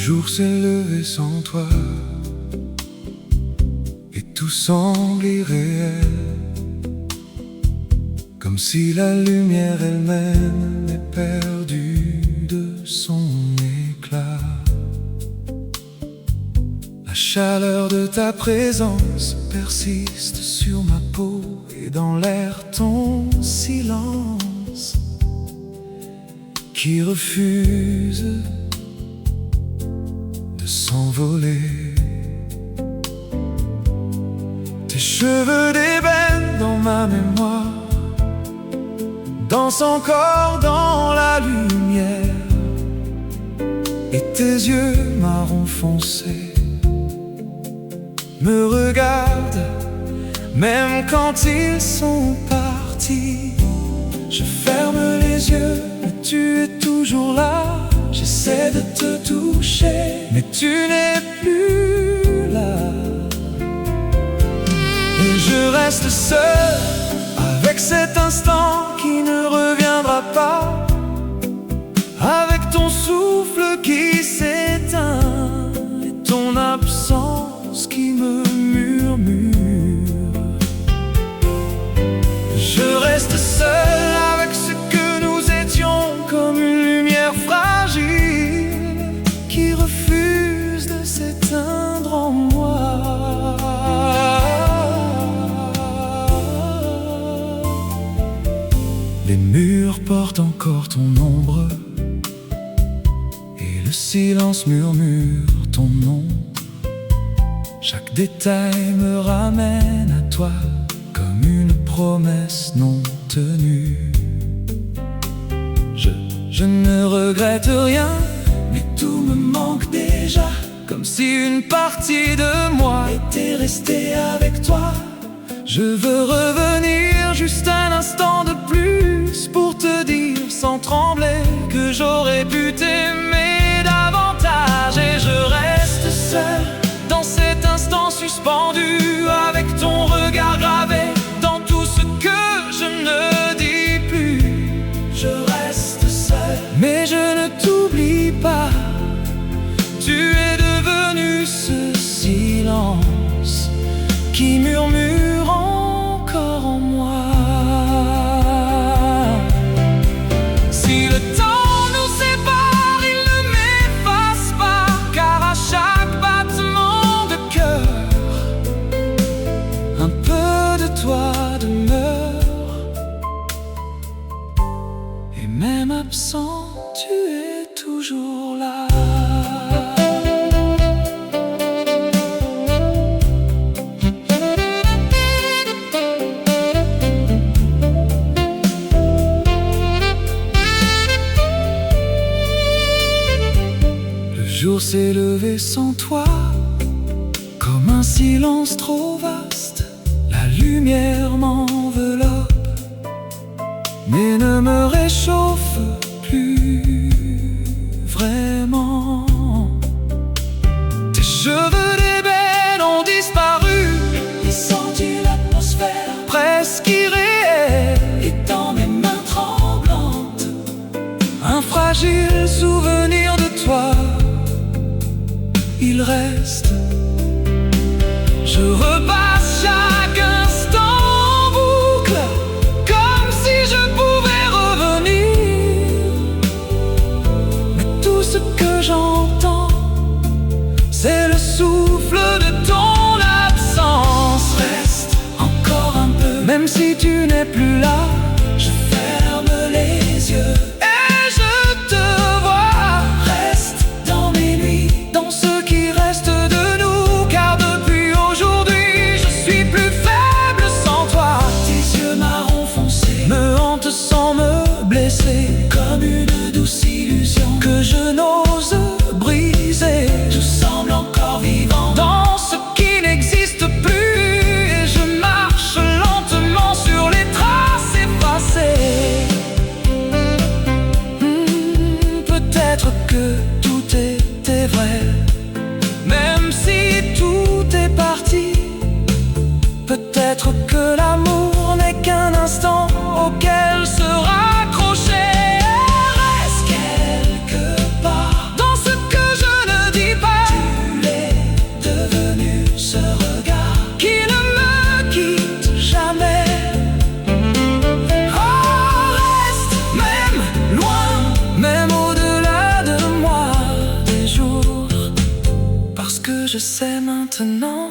jour s'est levé sans toi, et tout semble irréel, comme si la lumière elle-même est perdue de son éclat. La chaleur de ta présence persiste sur ma peau, et dans l'air ton silence qui refuse de s'envoler. Tes cheveux d'ébène dans ma mémoire dansent encore dans la lumière, et tes yeux marron foncé me regardent même quand ils sont partis. Je ferme les yeux, mais tu es toujours là. J'essaie de te toucher, mais tu n'es plus là. Et je reste seul avec cet instant qui ne reviendra pas, avec ton souffle qui s'éteint et ton absence qui me murmure. Je reste seul avec ce que nous étions, comme une lumière fragile qui refuse de s'éteindre en moi. Les murs portent encore ton ombre, et le silence murmure ton nom. Chaque détail me ramène à toi, comme une promesse non tenue. Je ne regrette rien, mais tout me manque déjà, comme si une partie de moi était restée avec toi. Je veux revenir juste un instant de plus pour te dire sans trembler que j'aurais pu t'aimer davantage. Et je reste seul dans cet instant suspendu, avec ton regard gravé dans tout ce que je ne dis plus. Je reste seul, mais je ne t'oublie pas. Tu es devenu ce silence qui murmure encore en moi. Si le temps nous sépare, il ne m'efface pas, car à chaque battement de cœur, un peu de toi demeure. Et même absent, tu es toujours là. Le jour s'est levé sans toi, comme un silence trop vaste. La lumière m'enveloppe, mais ne me réchauffe plus vraiment. Tes cheveux d'ébène ont disparu, et senti l'atmosphère presque irréelle. Et dans mes mains tremblantes, un fragile souvenir de toi, il reste. Je repasse chaque instant en boucle, comme si je pouvais revenir. Mais tout ce que j'entends, c'est le souffle de ton absence. Reste encore un peu, même si tu n'es plus là. Je ferme les yeux et je te vois. Reste dans mes nuits, dans ce qui reste de nous, car depuis aujourd'hui je suis plus je sais maintenant